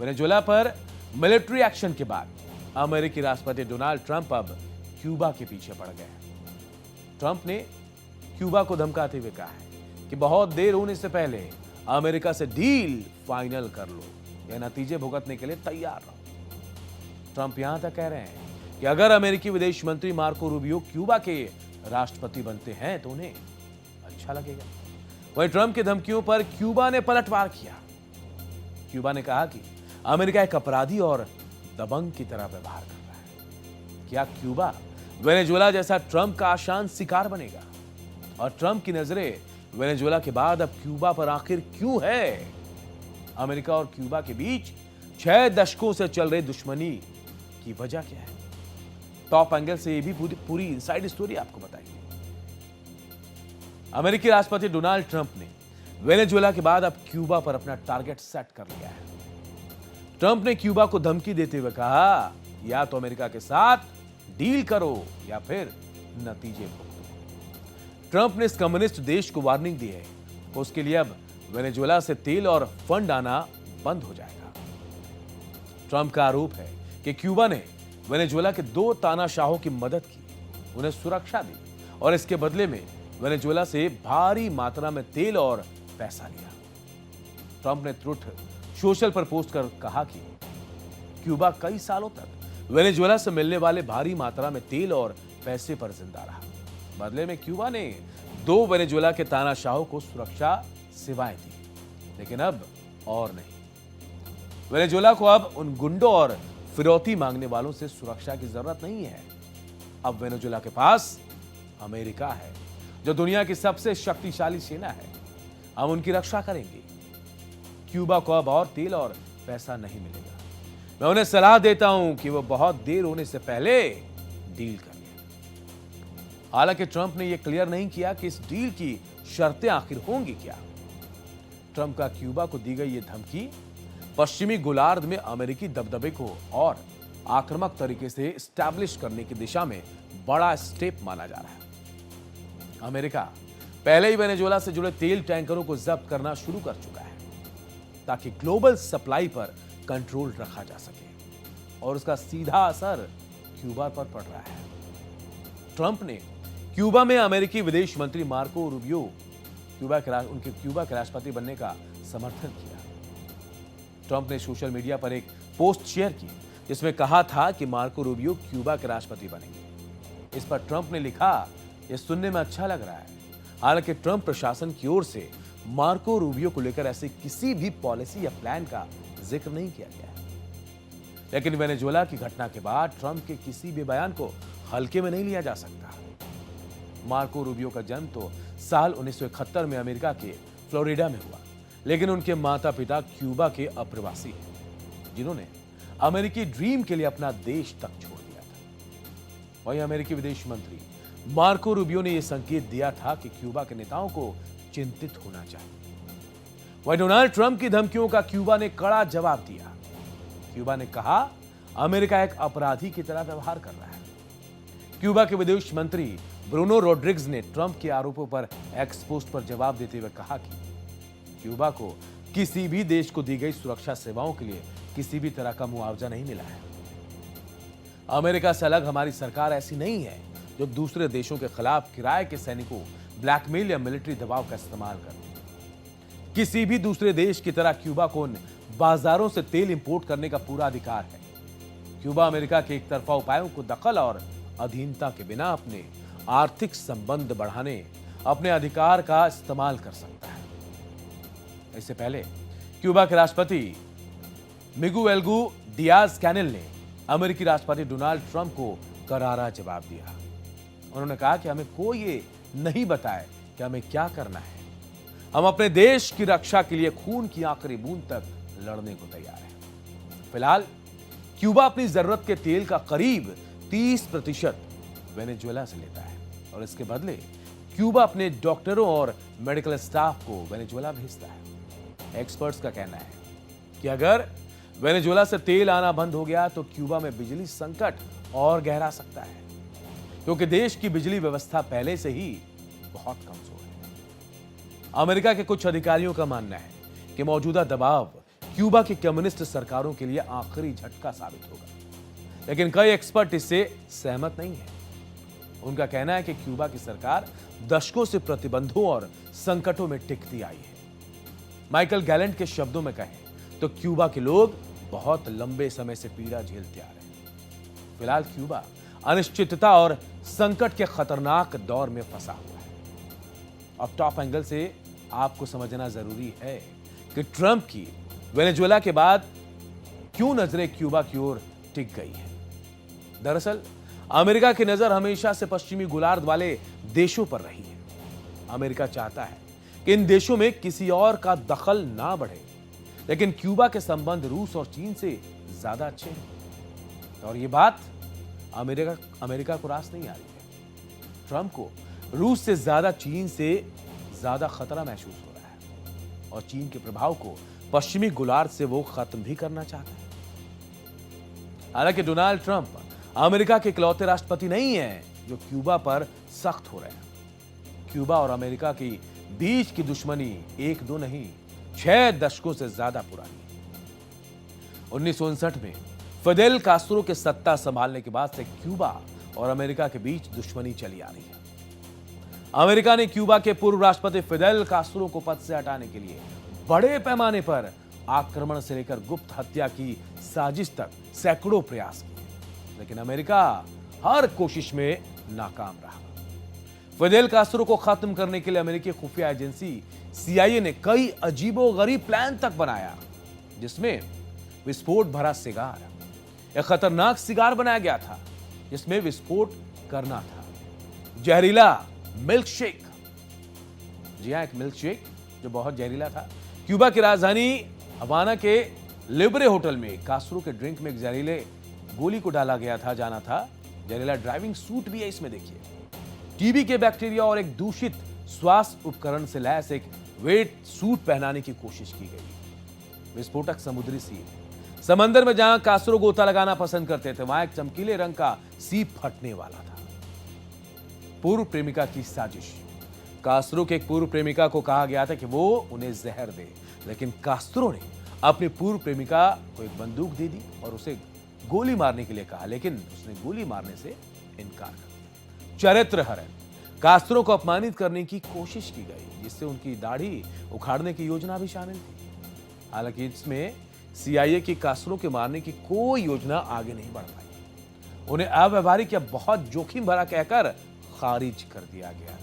Venezuela पर military action के बाद अमेरिकी राष्ट्रपति डोनाल्ड ट्रंप अब क्यूबा के पीछे पड़ गए। ट्रंप ने क्यूबा को धमकाते हुए कहा है कि बहुत देर होने से पहले अमेरिका से डील फाइनल कर लो या नतीजे भुगतने के लिए तैयार रहो। ट्रंप यहां तक कह रहे हैं कि अगर अमेरिकी विदेश मंत्री मार्को रूबियो क्यूबा के राष्ट्रपति बनते हैं तो उन्हें अच्छा लगेगा। वहीं ट्रंप की धमकियों पर क्यूबा ने पलटवार किया। क्यूबा ने कहा कि अमेरिका एक अपराधी और दबंग की तरह व्यवहार कर रहा है। क्या क्यूबा वेनेजुएला जैसा ट्रंप का आसान शिकार बनेगा? और ट्रंप की नजरें वेनेजुएला के बाद अब क्यूबा पर आखिर क्यों है? अमेरिका और क्यूबा के बीच 6 दशकों से चल रही दुश्मनी की वजह क्या है? टॉप एंगल से ये भी पूरी इनसाइड स्टोरी आपको बताएंगे। अमेरिकी राष्ट्रपति डोनाल्ड ट्रंप ने वेनेजुएला के बाद अब क्यूबा पर अपना टारगेट सेट कर लिया है। ट्रंप ने क्यूबा को धमकी देते हुए कहा, या तो अमेरिका के साथ डील करो या फिर नतीजे भुगतो। ट्रंप ने इस कम्युनिस्ट देश को वार्निंग दी है कि उसके लिए अब वेनेजुएला से तेल और फंड आना बंद हो जाएगा। ट्रंप का आरोप है कि क्यूबा ने वेनेजुएला के 2 तानाशाहों की मदद की, उन्हें सुरक्षा दी और इसके बदले में वेनेजुएला से भारी मात्रा में तेल और पैसा लिया। ट्रंप ने ट्रुथ सोशल पर पोस्ट कर कहा कि क्यूबा कई सालों तक वेनेजुएला से मिलने वाले भारी मात्रा में तेल और पैसे पर जिंदा रहा। बदले में क्यूबा ने 2 वेनेजुएला के तानाशाहों को सुरक्षा सेवाएं दी, लेकिन अब और नहीं। वेनेजुएला को अब उन गुंडों और फिरौती मांगने वालों से सुरक्षा की जरूरत नहीं है। अब वेनेजुएला के पास अमेरिका है, जो दुनिया की सबसे शक्तिशाली सेना है। हम उनकी रक्षा करेंगे। क्यूबा को अब और तेल और पैसा नहीं मिलेगा। मैं उन्हें सलाह देता हूं कि वो बहुत देर होने से पहले डील कर लें। हालांकि ट्रंप ने यह क्लियर नहीं किया कि इस डील की शर्तें आखिर होंगी क्या। ट्रंप का क्यूबा को दी गई यह धमकी पश्चिमी गोलार्ध में अमेरिकी दबदबे को और आक्रामक तरीके से एस्टैब्लिश करने की दिशा में बड़ा स्टेप माना जा रहा है। अमेरिका पहले ही वेनेजुएला से जुड़े तेल टैंकरों को जब्त करना शुरू कर चुका है, ताकि ग्लोबल सप्लाई पर कंट्रोल रखा जा सके और उसका सीधा असर क्यूबा पर पड़ रहा है। ट्रंप ने क्यूबा में अमेरिकी विदेश मंत्री मार्को रूबियो क्यूबा के राष्ट्रपति बनने का समर्थन किया। ट्रंप ने सोशल मीडिया पर एक पोस्ट शेयर की जिसमें कहा था कि मार्को रूबियो क्यूबा के राष्ट्रपति बनेंगे। इस पर ट्रंप ने लिखा, यह सुनने में अच्छा लग रहा है। हालांकि ट्रंप प्रशासन की ओर से मार्को रूबियो को लेकर ऐसी किसी भी पॉलिसी या प्लान का जिक्र नहीं किया गया है। लेकिन वेनेजुएला की घटना के बाद ट्रंप के किसी भी बयान को हल्के में नहीं लिया जा सकता। मार्को रूबियो का जन्म तो साल 1971 में अमेरिका के फ्लोरिडा में हुआ, लेकिन उनके माता पिता क्यूबा के अप्रवासी हैं, जिन्होंने अमेरिकी ड्रीम के लिए अपना देश तक छोड़ दिया था। वहीं अमेरिकी विदेश मंत्री मार्को रूबियो ने यह संकेत दिया था कि क्यूबा के नेताओं को चिंतित होना चाहिए। वहीं डोनाल्ड ट्रंप की धमकियों का क्यूबा ने कड़ा जवाब दिया। क्यूबा ने कहा, अमेरिका एक अपराधी की तरह व्यवहार कर रहा है। क्यूबा के विदेश मंत्री ब्रूनो रोड्रिग्स ने ट्रंप के आरोपों पर एक्स पोस्ट पर जवाब देते हुए कहा कि क्यूबा को किसी भी देश को दी गई सुरक्षा सेवाओं के लिए किसी भी तरह का मुआवजा नहीं मिला है। अमेरिका से अलग हमारी सरकार ऐसी नहीं है जो दूसरे देशों के खिलाफ किराए के सैनिकों, ब्लैकमेल या मिलिट्री दबाव का इस्तेमाल करती है। किसी भी दूसरे देश की तरह क्यूबा को उन बाजारों से तेल इंपोर्ट करने का पूरा अधिकार है। क्यूबा अमेरिका के एक तरफा उपायों को दखल और अधीनता के बिना अपने आर्थिक संबंध बढ़ाने अपने अधिकार का इस्तेमाल कर सकता है। इससे पहले क्यूबा के राष्ट्रपति मिगुएल डियाज कैनेल ने अमेरिकी राष्ट्रपति डोनाल्ड ट्रंप को करारा जवाब दिया। उन्होंने कहा कि हमें कोई ये नहीं बताए कि हमें क्या करना है। हम अपने देश की रक्षा के लिए खून की आखिरी बूंद तक लड़ने को तैयार हैं। फिलहाल क्यूबा अपनी जरूरत के तेल का करीब 30% वेनेजुएला से लेता है और इसके बदले क्यूबा अपने डॉक्टरों और मेडिकल स्टाफ को वेनेजुएला भेजता है। एक्सपर्ट्स का कहना है कि अगर वेनेजुएला से तेल आना बंद हो गया तो क्यूबा में बिजली संकट और गहरा सकता है, क्योंकि देश की बिजली व्यवस्था पहले से ही बहुत कमजोर है। अमेरिका के कुछ अधिकारियों का मानना है कि मौजूदा दबाव क्यूबा की कम्युनिस्ट सरकारों के लिए आखिरी झटका साबित होगा। लेकिन कई एक्सपर्ट इससे सहमत नहीं है। उनका कहना है कि क्यूबा की सरकार दशकों से प्रतिबंधों और संकटों में टिकती आई है। माइकल गैलेंट के शब्दों में कहें तो क्यूबा के लोग बहुत लंबे समय से पीड़ा झेलते आ रहे हैं। फिलहाल क्यूबा अनिश्चितता और संकट के खतरनाक दौर में फंसा हुआ है। अब टॉप एंगल से आपको समझना जरूरी है कि ट्रंप की वेनेजुएला के बाद क्यों नजरें क्यूबा की ओर टिक गई है। दरअसल अमेरिका की नजर हमेशा से पश्चिमी गोलार्ध वाले देशों पर रही है। अमेरिका चाहता है कि इन देशों में किसी और का दखल ना बढ़े, लेकिन क्यूबा के संबंध रूस और चीन से ज्यादा अच्छे हैं और यह बात अमेरिका को रास नहीं आ रही है। ट्रंप को रूस से ज्यादा चीन से ज्यादा खतरा महसूस हो रहा है और चीन के प्रभाव को पश्चिमी गोलार्ध से वो खत्म भी करना चाहता है। हालांकि डोनाल्ड ट्रंप अमेरिका के इकलौते राष्ट्रपति नहीं है जो क्यूबा पर सख्त हो रहे हैं। क्यूबा और अमेरिका की बीच की दुश्मनी 1-2 नहीं 6 दशकों से ज्यादा पुरानी है। 1959 में फिदेल कास्त्रो के सत्ता संभालने के बाद से क्यूबा और अमेरिका के बीच दुश्मनी चली आ रही है। अमेरिका ने क्यूबा के पूर्व राष्ट्रपति फिदेल कास्त्रो को पद से हटाने के लिए बड़े पैमाने पर आक्रमण से लेकर गुप्त हत्या की साजिश तक सैकड़ों प्रयास किए, लेकिन अमेरिका हर कोशिश में नाकाम रहा। फिदेल कास्त्रो को खत्म करने के लिए अमेरिकी खुफिया एजेंसी CIA ने कई अजीबोगरीब प्लान तक बनाया, जिसमें विस्फोट भरा सिगार, एक खतरनाक सिगार बनाया गया था जिसमें विस्फोट करना था, जहरीला मिल्क शेक, जी हां, एक मिल्क शेक जो बहुत जहरीला था। क्यूबा की राजधानी हवाना के लिबरे होटल में कास्त्रो के ड्रिंक में एक जहरीले गोली को डाला गया था, जाना था। जहरीला ड्राइविंग सूट भी है इसमें, देखिए। टीबी के बैक्टीरिया और एक दूषित स्वास्थ्य उपकरण से लैस एक वेट सूट पहनाने की कोशिश की गई। विस्फोटक समुद्री सीप, समंदर में जहां कास्त्रो गोता लगाना पसंद करते थे, वहां एक चमकीले रंग का सीप फटने वाला था। पूर्व प्रेमिका की साजिश। कास्त्रो के एक पूर्व प्रेमिका को कहा गया था कि वो उन्हें जहर दे, लेकिन कास्त्रो ने अपनी पूर्व प्रेमिका को एक बंदूक दे दी और उसे गोली मारने के लिए कहा, लेकिन उसने गोली मारने से इनकार कर दिया। चरित्र हरण। कास्त्रो को अपमानित करने की कोशिश की गई, जिससे उनकी दाढ़ी उखाड़ने की योजना भी शामिल थी। हालांकि इसमें CIA की कास्त्रो के मारने की कोई योजना आगे नहीं बढ़ पाई। उन्हें अव्यवहारिक या बहुत जोखिम भरा कहकर खारिज कर दिया गया।